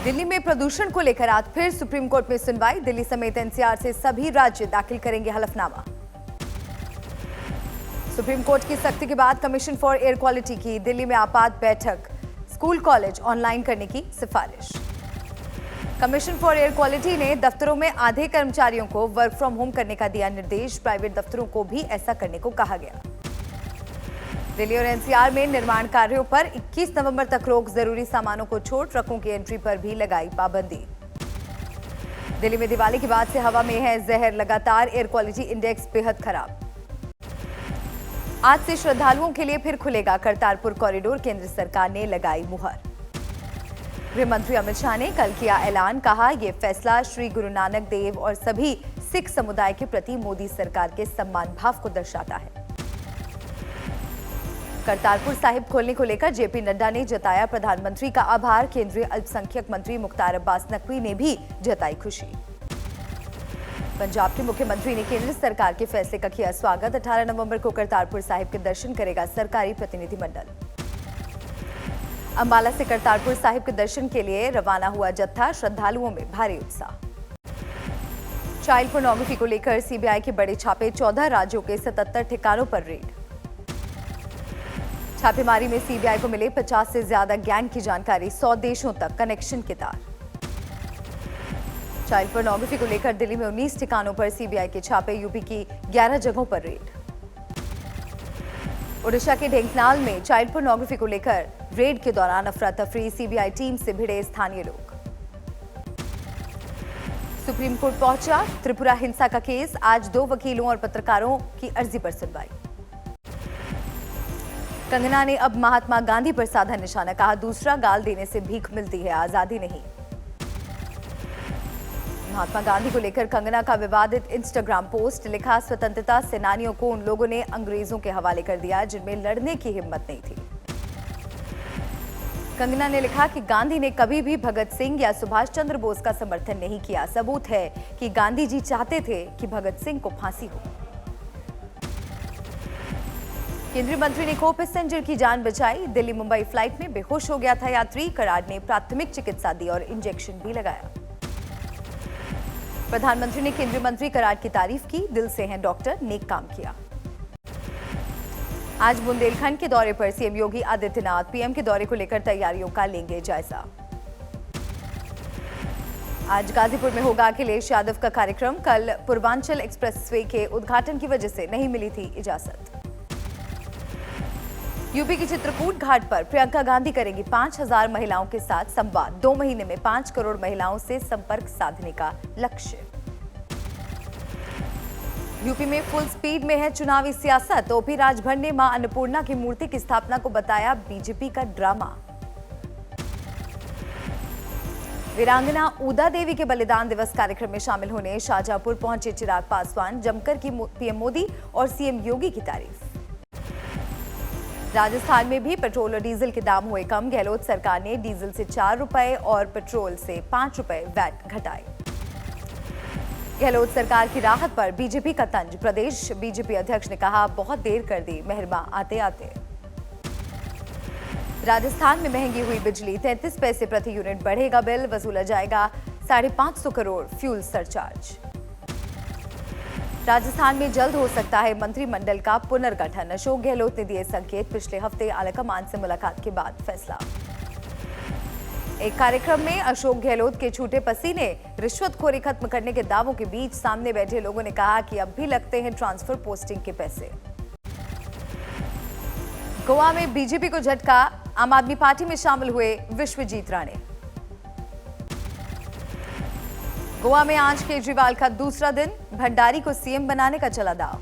दिल्ली में प्रदूषण को लेकर आज फिर सुप्रीम कोर्ट में सुनवाई। दिल्ली समेत एनसीआर से सभी राज्य दाखिल करेंगे हलफनामा। सुप्रीम कोर्ट की सख्ती के बाद कमीशन फॉर एयर क्वालिटी की दिल्ली में आपात बैठक। स्कूल कॉलेज ऑनलाइन करने की सिफारिश। कमीशन फॉर एयर क्वालिटी ने दफ्तरों में आधे कर्मचारियों को वर्क फ्रॉम होम करने का दिया निर्देश। प्राइवेट दफ्तरों को भी ऐसा करने को कहा गया। दिल्ली और एनसीआर में निर्माण कार्यों पर 21 नवंबर तक रोक। जरूरी सामानों को छोड़ ट्रकों की एंट्री पर भी लगाई पाबंदी। दिल्ली में दिवाली के बाद से हवा में है जहर। लगातार एयर क्वालिटी इंडेक्स बेहद खराब। आज से श्रद्धालुओं के लिए फिर खुलेगा करतारपुर कॉरिडोर। केंद्र सरकार ने लगाई मुहर। गृह मंत्री अमित शाह ने कल किया ऐलान। कहा यह फैसला श्री गुरु नानक देव और सभी सिख समुदाय के प्रति मोदी सरकार के सम्मान भाव को दर्शाता है। करतारपुर साहिब खोलने को लेकर जेपी नड्डा ने जताया प्रधानमंत्री का आभार। केंद्रीय अल्पसंख्यक मंत्री मुख्तार अब्बास नकवी ने भी जताई खुशी। पंजाब के मुख्यमंत्री ने केंद्र सरकार के फैसले का किया स्वागत। 18 नवंबर को करतारपुर साहिब के दर्शन करेगा सरकारी प्रतिनिधिमंडल। अंबाला से करतारपुर साहिब के दर्शन के लिए रवाना हुआ जत्था। श्रद्धालुओं में भारी उत्साह। चाइल्ड पोर्नोग्राफी को लेकर सीबीआई के बड़े छापे। 14 राज्यों के 77 ठिकानों पर रेड। छापेमारी में सीबीआई को मिले 50 से ज्यादा गैंग की जानकारी। 100 देशों तक कनेक्शन के तार। चाइल्ड पोर्नोग्राफी को लेकर दिल्ली में 19 ठिकानों पर सीबीआई के छापे। यूपी की 11 जगहों पर रेड। ओडिशा के ढेंकनाल में चाइल्ड पोर्नोग्राफी को लेकर रेड के दौरान अफरा तफरी। सीबीआई टीम से भिड़े स्थानीय लोग। सुप्रीम कोर्ट पहुंचा त्रिपुरा हिंसा का केस। आज 2 वकीलों और पत्रकारों की अर्जी पर सुनवाई। कंगना ने अब महात्मा गांधी पर साधा निशाना। कहा दूसरा गाल देने से भीख मिलती है, आजादी नहीं। महात्मा गांधी को लेकर कंगना का विवादित इंस्टाग्राम पोस्ट। लिखा स्वतंत्रता सेनानियों को उन लोगों ने अंग्रेजों के हवाले कर दिया जिनमें लड़ने की हिम्मत नहीं थी। कंगना ने लिखा कि गांधी ने कभी भी भगत सिंह या सुभाष चंद्र बोस का समर्थन नहीं किया। सबूत है कि गांधी जी चाहते थे कि भगत सिंह को फांसी हो। केंद्रीय मंत्री ने को पैसेंजर की जान बचाई। दिल्ली मुंबई फ्लाइट में बेहोश हो गया था यात्री। कराड़ ने प्राथमिक चिकित्सा दी और इंजेक्शन भी लगाया। प्रधानमंत्री ने केंद्रीय मंत्री कराड़ की तारीफ की। दिल से हैं डॉक्टर, नेक काम किया। आज बुंदेलखंड के दौरे पर सीएम योगी आदित्यनाथ। पीएम के दौरे को लेकर तैयारियों का लेंगे जायजा। आज गाजीपुर में होगा अखिलेश यादव का कार्यक्रम। कल पूर्वांचल एक्सप्रेसवे के उद्घाटन की वजह से नहीं मिली थी इजाजत। यूपी की चित्रकूट घाट पर प्रियंका गांधी करेंगी 5000 महिलाओं के साथ संवाद। 2 महीने में 5 करोड़ महिलाओं से संपर्क साधने का लक्ष्य। यूपी में फुल स्पीड में है चुनावी सियासत। ओपी राजभर ने मां अन्नपूर्णा की मूर्ति की स्थापना को बताया बीजेपी का ड्रामा। वीरांगना ऊदा देवी के बलिदान दिवस कार्यक्रम में शामिल होने शाहजहांपुर पहुंचे चिराग पासवान। जमकर की पीएम मोदी और सीएम योगी की तारीफ। राजस्थान में भी पेट्रोल और डीजल के दाम हुए कम। गहलोत सरकार ने डीजल से 4 रुपए और पेट्रोल से 5 रुपए वैट घटाए। गहलोत सरकार की राहत पर बीजेपी का तंज। प्रदेश बीजेपी अध्यक्ष ने कहा बहुत देर कर दी मेहरमा आते आते। राजस्थान में महंगी हुई बिजली। 33 पैसे प्रति यूनिट बढ़ेगा बिल। वसूला जाएगा 550 करोड़ फ्यूल सरचार्ज। राजस्थान में जल्द हो सकता है मंत्रिमंडल का पुनर्गठन। अशोक गहलोत ने दिए संकेत। पिछले हफ्ते आलाकमान से मुलाकात के बाद फैसला। एक कार्यक्रम में अशोक गहलोत के छूटे पसीने। रिश्वतखोरी खत्म करने के दावों के बीच सामने बैठे लोगों ने कहा कि अब भी लगते हैं ट्रांसफर पोस्टिंग के पैसे। गोवा में बीजेपी को झटका। आम आदमी पार्टी में शामिल हुए विश्वजीत राणे। गोवा में आज केजरीवाल का दूसरा दिन। भंडारी को सीएम बनाने का चला दांव।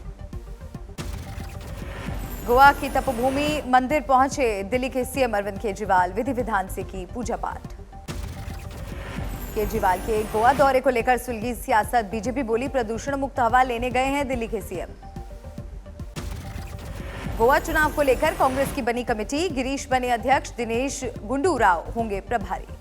गोवा की तपोभूमि मंदिर पहुंचे दिल्ली के सीएम अरविंद केजरीवाल। विधि विधान से की पूजा पाठ। केजरीवाल के गोवा दौरे को लेकर सुलगी सियासत। बीजेपी बोली प्रदूषण मुक्त हवा लेने गए हैं दिल्ली के सीएम। गोवा चुनाव को लेकर कांग्रेस की बनी कमेटी। गिरीश बने अध्यक्ष। दिनेश गुंडू राव होंगे प्रभारी।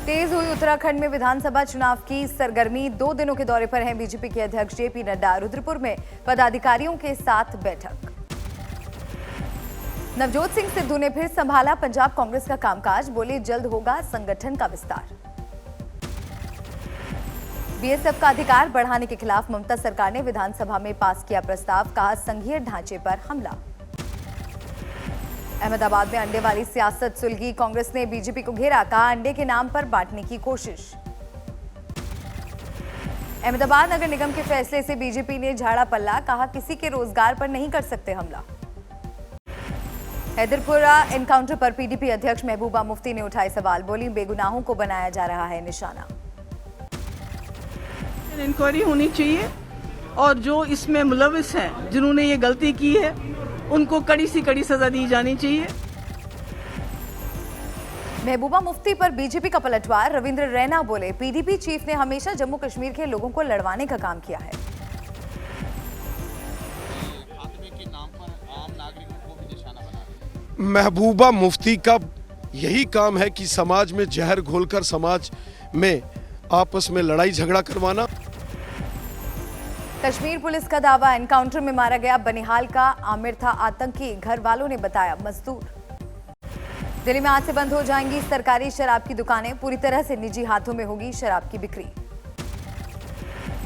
तेज हुई उत्तराखंड में विधानसभा चुनाव की सरगर्मी। 2 दिनों के दौरे पर हैं बीजेपी के अध्यक्ष जेपी नड्डा। रुद्रपुर में पदाधिकारियों के साथ बैठक। नवजोत सिंह सिद्धू ने फिर संभाला पंजाब कांग्रेस का कामकाज, बोले जल्द होगा संगठन का विस्तार। बीएसएफ का अधिकार बढ़ाने के खिलाफ ममता सरकार ने विधानसभा में पास किया प्रस्ताव, कहा संघीय ढांचे पर हमला। अहमदाबाद में अंडे वाली सियासत सुलगी, कांग्रेस ने बीजेपी को घेरा, कहा अंडे के नाम पर बांटने की कोशिश। अहमदाबाद नगर निगम के फैसले से बीजेपी ने झाड़ा पल्ला, कहा किसी के रोजगार पर नहीं कर सकते हमला। हैदरपुरा एनकाउंटर पर पीडीपी अध्यक्ष महबूबा मुफ्ती ने उठाए सवाल, बोली बेगुनाहों को बनाया जा रहा है निशाना। इंक्वायरी होनी चाहिए और जो इसमें मुलविस हैं, जिन्होंने ये गलती की है, उनको कड़ी से कड़ी सजा दी जानी चाहिए। महबूबा मुफ्ती पर बीजेपी का पलटवार, रविंद्र रैना बोले पीडीपी चीफ ने हमेशा जम्मू कश्मीर के लोगों को लड़वाने का काम किया है। महबूबा मुफ्ती का यही काम है कि समाज में जहर घोलकर समाज में आपस में लड़ाई झगड़ा करवाना। कश्मीर पुलिस का दावा, एनकाउंटर में मारा गया बनिहाल का आमिर था आतंकी, घर वालों ने बताया मजदूर। दिल्ली में आज से बंद हो जाएंगी सरकारी शराब की दुकानें, पूरी तरह से निजी हाथों में होगी शराब की बिक्री।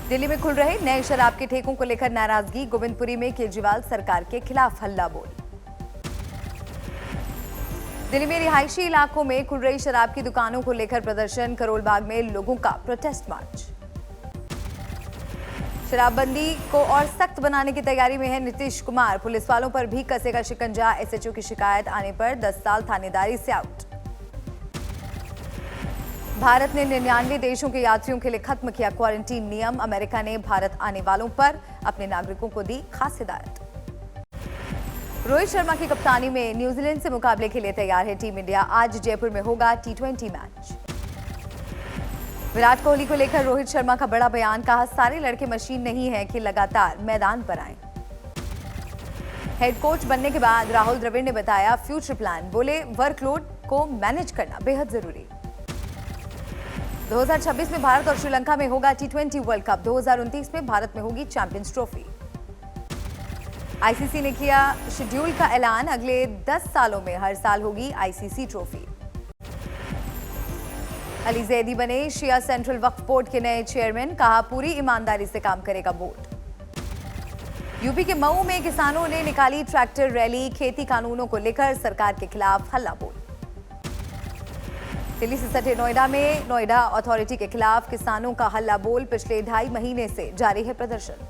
दिल्ली में खुल रहे नए शराब के ठेकों को लेकर नाराजगी, गोविंदपुरी में केजरीवाल सरकार के खिलाफ हल्ला बोल। दिल्ली में रिहायशी इलाकों में खुल रही शराब की दुकानों को लेकर प्रदर्शन, करोल बाग में लोगों का प्रोटेस्ट मार्च। शराबबंदी को और सख्त बनाने की तैयारी में है नीतीश कुमार, पुलिस वालों पर भी कसेगा शिकंजा, एसएचओ की शिकायत आने पर 10 साल थानेदारी से आउट। भारत ने 99 देशों के यात्रियों के लिए खत्म किया क्वारंटीन नियम, अमेरिका ने भारत आने वालों पर अपने नागरिकों को दी खास हिदायत। रोहित शर्मा की कप्तानी में न्यूजीलैंड से मुकाबले के लिए तैयार है टीम इंडिया, आज जयपुर में होगा टी20 मैच। विराट कोहली को लेकर रोहित शर्मा का बड़ा बयान, कहा सारे लड़के मशीन नहीं है कि लगातार मैदान पर आएं। हेड कोच बनने के बाद राहुल द्रविड़ ने बताया फ्यूचर प्लान, बोले वर्कलोड को मैनेज करना बेहद जरूरी। 2026 में भारत और श्रीलंका में होगा टी20 वर्ल्ड कप, 2029 में भारत में होगी चैंपियंस ट्रॉफी। आईसीसी ने किया शेड्यूल का ऐलान, अगले 10 सालों में हर साल होगी आईसीसी ट्रॉफी। अली जैदी बने शिया सेंट्रल वक्फ बोर्ड के नए चेयरमैन, कहा पूरी ईमानदारी से काम करेगा बोर्ड। यूपी के मऊ में किसानों ने निकाली ट्रैक्टर रैली, खेती कानूनों को लेकर सरकार के खिलाफ हल्ला बोल। दिल्ली से सटे नोएडा में नोएडा अथॉरिटी के खिलाफ किसानों का हल्ला बोल, पिछले 2.5 महीने से जारी है प्रदर्शन।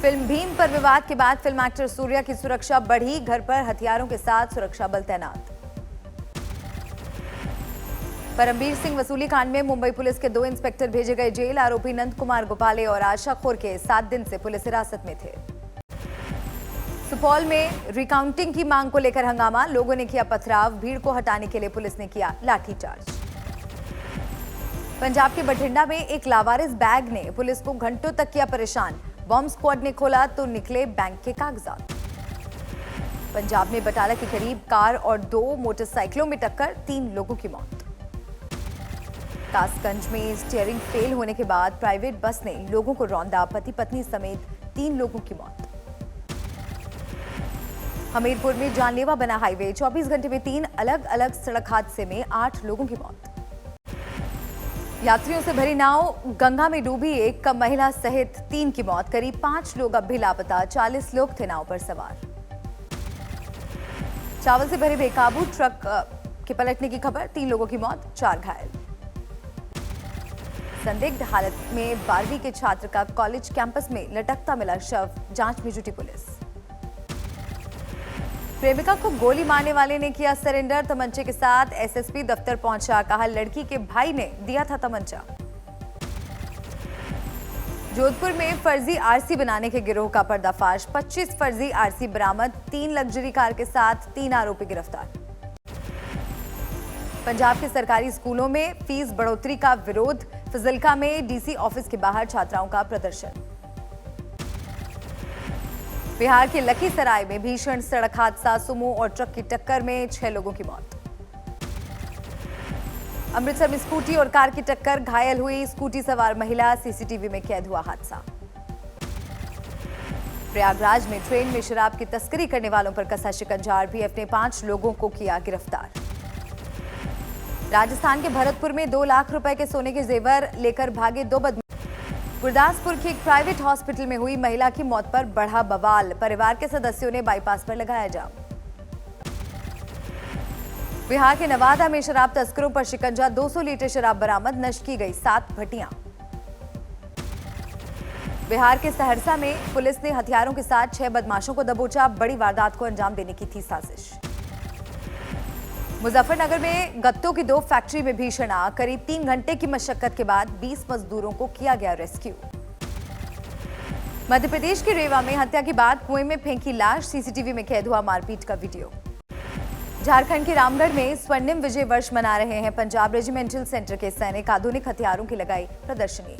फिल्म भीम पर विवाद के बाद फिल्म एक्टर सूर्या की सुरक्षा बढ़ी, घर पर हथियारों के साथ सुरक्षा बल तैनात। परमबीर सिंह वसूली कांड में मुंबई पुलिस के 2 इंस्पेक्टर भेजे गए जेल, आरोपी नंद कुमार गोपाले और आशा खोरके 7 दिन से पुलिस हिरासत में थे। सुपौल में रिकाउंटिंग की मांग को लेकर हंगामा, लोगों ने किया पथराव, भीड़ को हटाने के लिए पुलिस ने किया लाठीचार्ज। पंजाब के बठिंडा में एक लावारिस बैग ने पुलिस को घंटों तक किया परेशान, बॉम्ब स्क्वाड ने खोला तो निकले बैंक के कागजात। पंजाब में बटाला के करीब कार और 2 मोटरसाइकिलों में टक्कर, 3 लोगों की मौत। कासगंज में स्टीयरिंग फेल होने के बाद प्राइवेट बस ने लोगों को रौंदा, पति पत्नी समेत 3 लोगों की मौत। हमीरपुर में जानलेवा बना हाईवे, 24 घंटे में 3 अलग अलग सड़क हादसे में 8 लोगों की मौत। यात्रियों से भरी नाव गंगा में डूबी, एक महिला सहित 3 की मौत, करीब 5 लोग अब भी लापता, 40 लोग थे नाव पर सवार। चावल से भरे बेकाबू ट्रक के पलटने की खबर, 3 लोगों की मौत, 4 घायल। संदिग्ध हालत में 12वीं के छात्र का कॉलेज कैंपस में लटकता मिला शव, जांच में जुटी पुलिस। प्रेमिका को गोली मारने वाले ने किया सरेंडर, तमंचे के साथ एसएसपी दफ्तर पहुंचा, कहा लड़की के भाई ने दिया था तमंचा। जोधपुर में फर्जी आरसी बनाने के गिरोह का पर्दाफाश, 25 फर्जी आरसी बरामद, 3 लग्जरी कार के साथ 3 आरोपी गिरफ्तार। पंजाब के सरकारी स्कूलों में फीस बढ़ोतरी का विरोध, फजिल्का में डीसी ऑफिस के बाहर छात्राओं का प्रदर्शन। बिहार के लखीसराय में भीषण सड़क हादसा, सुमो और ट्रक की टक्कर में 6 लोगों की मौत। अमृतसर में स्कूटी और कार की टक्कर, घायल हुई स्कूटी सवार महिला, सीसीटीवी में कैद हुआ हादसा। प्रयागराज में ट्रेन में शराब की तस्करी करने वालों पर कसा शिकंजा। आरपीएफ ने 5 लोगों को किया गिरफ्तार। राजस्थान के भरतपुर में 2 लाख रुपए के सोने के जेवर लेकर भागे 2 बदमाश। गुरदासपुर के एक प्राइवेट हॉस्पिटल में हुई महिला की मौत पर बढ़ा बवाल। परिवार के सदस्यों ने बाईपास पर लगाया जाम। बिहार के नवादा में शराब तस्करों पर शिकंजा। 200 लीटर शराब बरामद, नष्ट की गई 7 भट्टियां। बिहार के सहरसा में पुलिस ने हथियारों के साथ 6 बदमाशों को दबोचा। बड़ी वारदात को अंजाम देने की थी साजिश। मुजफ्फरनगर में गत्तों की 2 फैक्ट्री में भीषण आग। करीब 3 घंटे की मशक्कत के बाद 20 मजदूरों को किया गया रेस्क्यू। मध्य प्रदेश के रेवा में हत्या के बाद कुएं में फेंकी लाश। सीसीटीवी में कैद हुआ मारपीट का वीडियो। झारखंड के रामगढ़ में स्वर्णिम विजय वर्ष मना रहे हैं पंजाब रेजिमेंटल सेंटर के सैनिक। आधुनिक हथियारों की लगाई प्रदर्शनी।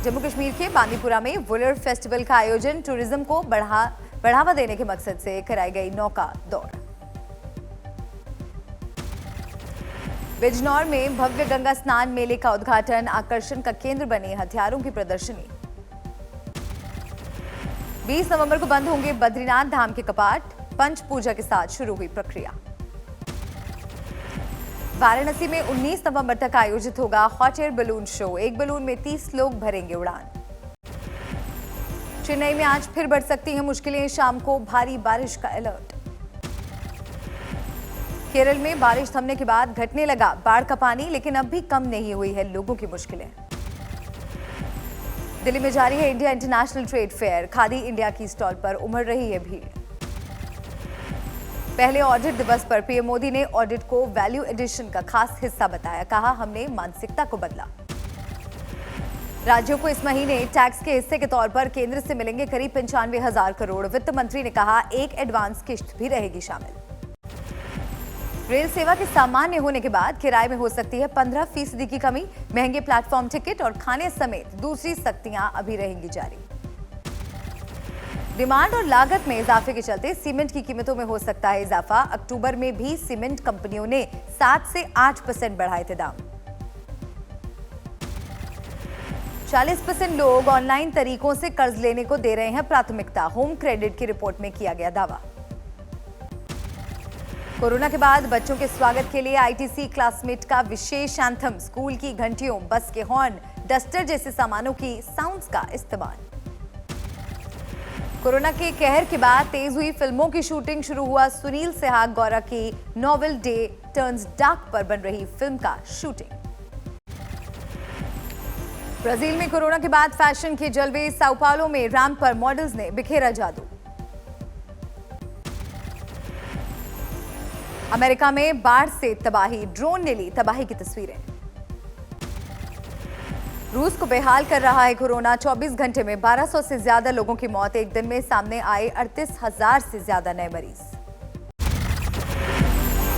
जम्मू कश्मीर के बांदीपुरा में वुलर फेस्टिवल का आयोजन। टूरिज्म को बढ़ावा देने के मकसद से कराई गई नौका दौड़। बिजनौर में भव्य गंगा स्नान मेले का उद्घाटन। आकर्षण का केंद्र बनी हथियारों की प्रदर्शनी। 20 नवंबर को बंद होंगे बद्रीनाथ धाम के कपाट। पंच पूजा के साथ शुरू हुई प्रक्रिया। वाराणसी में 19 नवंबर तक आयोजित होगा हॉट एयर बलून शो। एक बलून में 30 लोग भरेंगे उड़ान। चेन्नई में आज फिर बढ़ सकती हैं मुश्किलें। शाम को भारी बारिश का अलर्ट। केरल में बारिश थमने के बाद घटने लगा बाढ़ का पानी, लेकिन अब भी कम नहीं हुई है लोगों की मुश्किलें। दिल्ली में जारी है India international trade fair. Khadi India की स्टॉल पर उमड़ रही है भीड़। पहले ऑडिट दिवस पर पीएम मोदी ने ऑडिट को वैल्यू एडिशन का खास हिस्सा बताया। कहा, हमने मानसिकता को बदला। राज्यों को इस महीने टैक्स के हिस्से के तौर पर केंद्र से मिलेंगे करीब 95,000 करोड़। वित्त मंत्री ने कहा, एक एडवांस किश्त भी रहेगी शामिल। रेल सेवा के सामान्य होने के बाद किराए में हो सकती है 15% की कमी। महंगे प्लेटफॉर्म टिकट और खाने समेत दूसरी सख्तियां अभी रहेंगी जारी। डिमांड और लागत में इजाफे के चलते सीमेंट की कीमतों में हो सकता है इजाफा। अक्टूबर में भी सीमेंट कंपनियों ने 7 से 8% बढ़ाए थे दाम। 40% लोग ऑनलाइन तरीकों से कर्ज लेने को दे रहे हैं प्राथमिकता। होम क्रेडिट की रिपोर्ट में किया गया दावा। कोरोना के बाद बच्चों के स्वागत के लिए आईटीसी क्लासमेट का विशेष एंथम। स्कूल की घंटियों, बस के हॉर्न, डस्टर जैसे सामानों की साउंड्स का इस्तेमाल। कोरोना के कहर के बाद तेज हुई फिल्मों की शूटिंग। शुरू हुआ सुनील सेहाग गौरा की नॉवेल डे टर्न्स डार्क पर बन रही फिल्म का शूटिंग। ब्राजील में कोरोना के बाद फैशन के जलवे। साओ पाउलो में रैंप पर मॉडल्स ने बिखेरा जादू। अमेरिका में बाढ़ से तबाही। ड्रोन ने ली तबाही की तस्वीरें। रूस को बेहाल कर रहा है कोरोना। 24 घंटे में 1200 से ज्यादा लोगों की मौत। एक दिन में सामने आए 38,000 से ज्यादा नए मरीज।